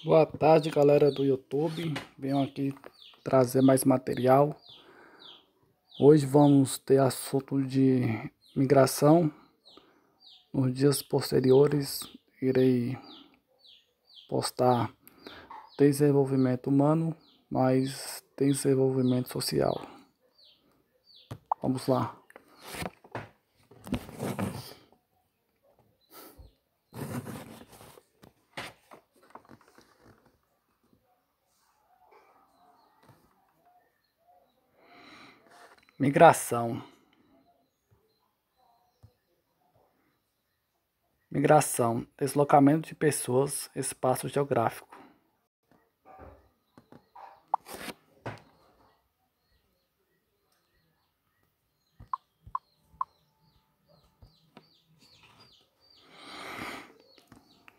Boa tarde, galera do YouTube. Venho aqui trazer mais material. Hoje vamos ter assunto de migração. Nos dias posteriores irei postar desenvolvimento humano, mais desenvolvimento social. Vamos lá. Migração. Migração, deslocamento de pessoas, espaço geográfico.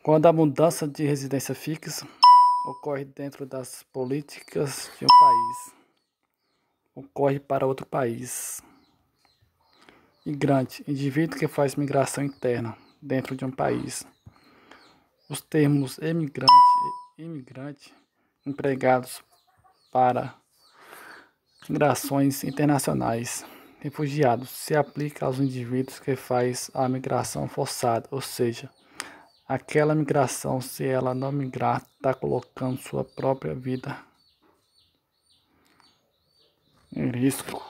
Quando a mudança de residência fixa ocorre dentro das políticas de um país, ocorre para outro país. Migrante, indivíduo que faz migração interna dentro de um país. Os termos emigrante e imigrante empregados para migrações internacionais. Refugiados se aplica aos indivíduos que faz a migração forçada, ou seja, aquela migração, se ela não migrar, está colocando sua própria vida em risco.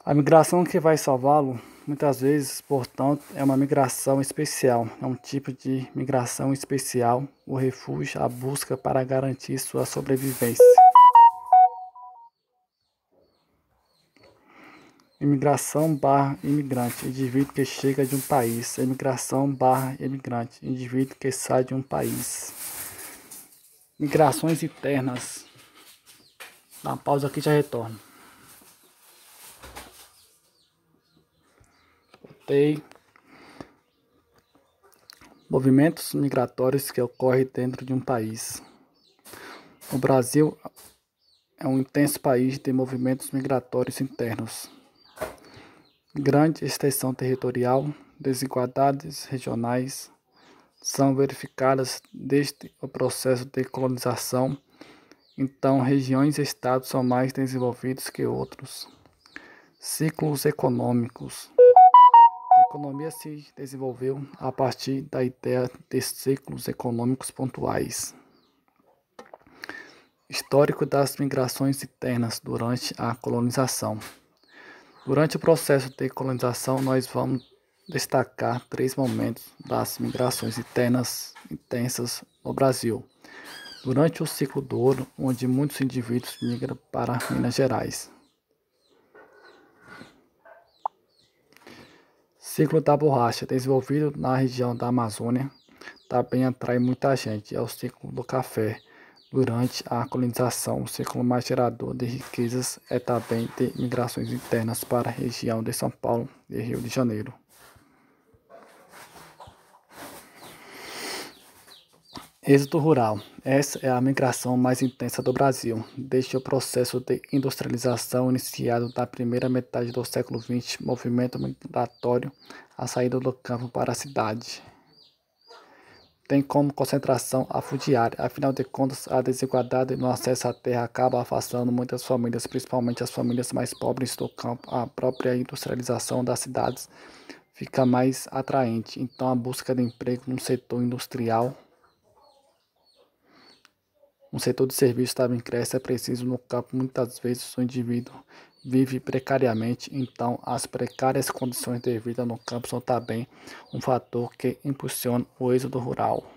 A migração que vai salvá-lo, muitas vezes, portanto, é uma migração especial. É um tipo de migração especial, o refúgio, a busca para garantir sua sobrevivência. Imigração barra imigrante, indivíduo que chega de um país. Imigração barra imigrante, indivíduo que sai de um país. Migrações internas. Dá uma pausa aqui e já retorno. Movimentos migratórios que ocorrem dentro de um país. O Brasil é um intenso país de movimentos migratórios internos. Grande extensão territorial, desigualdades regionais são verificadas desde o processo de colonização. Então, regiões e estados são mais desenvolvidos que outros. Ciclos econômicos. A economia se desenvolveu a partir da ideia de ciclos econômicos pontuais. Histórico das migrações internas durante a colonização. Durante o processo de colonização, nós vamos destacar 3 momentos das migrações internas intensas no Brasil. Durante o ciclo do ouro, onde muitos indivíduos migram para Minas Gerais. Ciclo da borracha, desenvolvido na região da Amazônia, também atrai muita gente. É o ciclo do café. Durante a colonização, o ciclo mais gerador de riquezas é também de migrações internas para a região de São Paulo e Rio de Janeiro. Êxodo rural. Essa é a migração mais intensa do Brasil, desde o processo de industrialização iniciado na primeira metade do século XX, movimento migratório, a saída do campo para a cidade. Tem como concentração a fundiária. Afinal de contas, a desigualdade no acesso à terra acaba afastando muitas famílias, principalmente as famílias mais pobres do campo. A própria industrialização das cidades fica mais atraente. Então, a busca de emprego no setor industrial, no setor de serviços também cresce. É preciso no campo. Muitas vezes o indivíduo vive precariamente, então as precárias condições de vida no campo são também um fator que impulsiona o êxodo rural.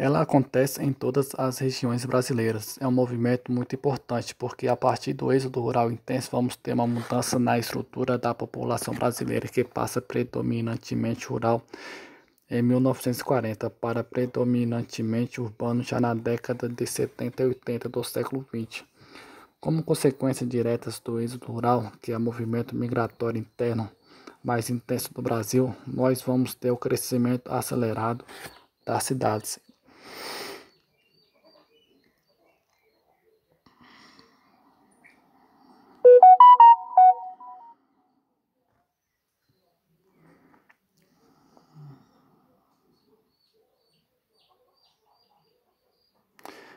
Ela acontece em todas as regiões brasileiras. É um movimento muito importante porque a partir do êxodo rural intenso vamos ter uma mudança na estrutura da população brasileira que passa predominantemente rural em 1940 para predominantemente urbano já na década de 70 e 80 do século XX. Como consequência diretas do êxodo rural, que é o movimento migratório interno mais intenso do Brasil, nós vamos ter o crescimento acelerado das cidades.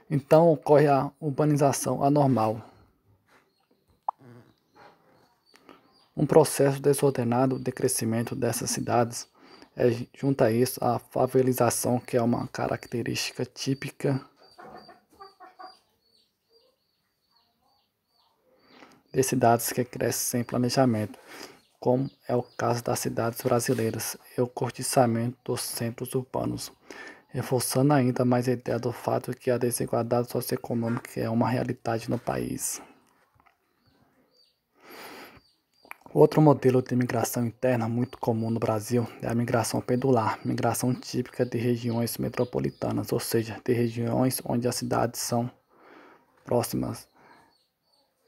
Então ocorre a urbanização anormal, um processo desordenado de crescimento dessas cidades. Junto a isso a favelização, que é uma característica típica de cidades que crescem sem planejamento, como é o caso das cidades brasileiras, e o cortiçamento dos centros urbanos, reforçando ainda mais a ideia do fato que a desigualdade socioeconômica é uma realidade no país. Outro modelo de migração interna muito comum no Brasil é a migração pendular, migração típica de regiões metropolitanas, ou seja, de regiões onde as cidades são próximas.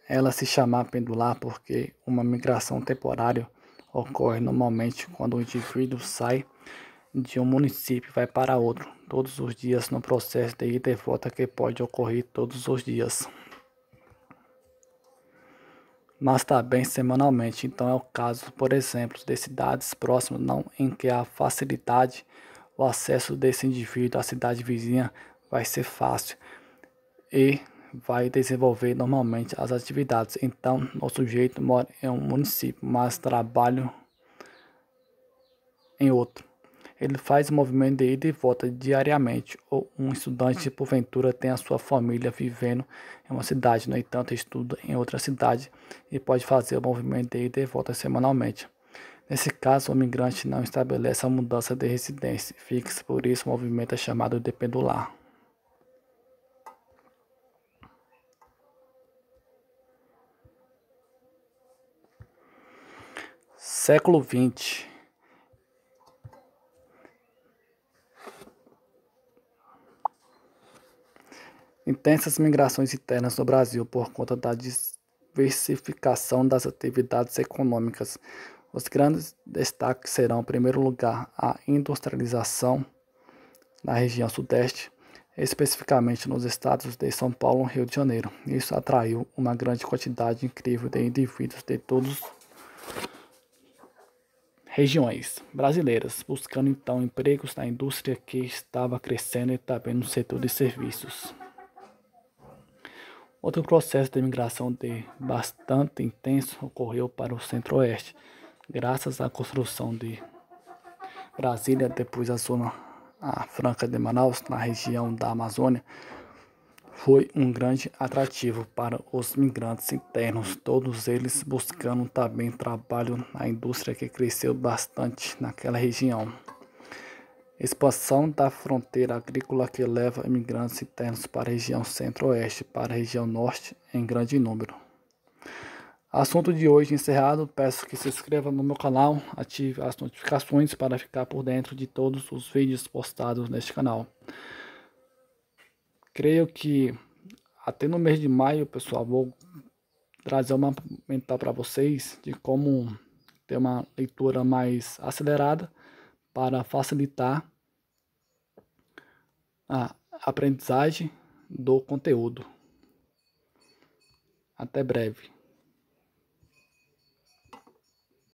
Ela se chama pendular porque uma migração temporária ocorre normalmente quando o indivíduo sai de um município e vai para outro, todos os dias, no processo de ida e volta que pode ocorrer todos os dias, mas também semanalmente. Então é o caso, por exemplo, de cidades próximas, não em que a facilidade, o acesso desse indivíduo à cidade vizinha vai ser fácil e vai desenvolver normalmente as atividades. Então, o sujeito mora em um município, mas trabalha em outro. Ele faz o movimento de ida e volta diariamente, ou um estudante, porventura, tem a sua família vivendo em uma cidade, no entanto, estuda em outra cidade e pode fazer o movimento de ida e volta semanalmente. Nesse caso, o migrante não estabelece a mudança de residência fixa, por isso o movimento é chamado de pendular. Século XX. Intensas migrações internas no Brasil por conta da diversificação das atividades econômicas. Os grandes destaques serão, em primeiro lugar, a industrialização na região sudeste, especificamente nos estados de São Paulo e Rio de Janeiro. Isso atraiu uma grande quantidade incrível de indivíduos de todas regiões brasileiras, buscando então empregos na indústria que estava crescendo e também no setor de serviços. Outro processo de migração bastante intenso ocorreu para o centro-oeste, graças à construção de Brasília, depois a Franca de Manaus, na região da Amazônia, foi um grande atrativo para os migrantes internos, todos eles buscando também trabalho na indústria que cresceu bastante naquela região. Expansão da fronteira agrícola que leva imigrantes internos para a região centro-oeste, para a região norte em grande número. Assunto de hoje encerrado, peço que se inscreva no meu canal, ative as notificações para ficar por dentro de todos os vídeos postados neste canal. Creio que até no mês de maio, pessoal, vou trazer uma mental para vocês de como ter uma leitura mais acelerada para facilitar a aprendizagem do conteúdo. Até breve.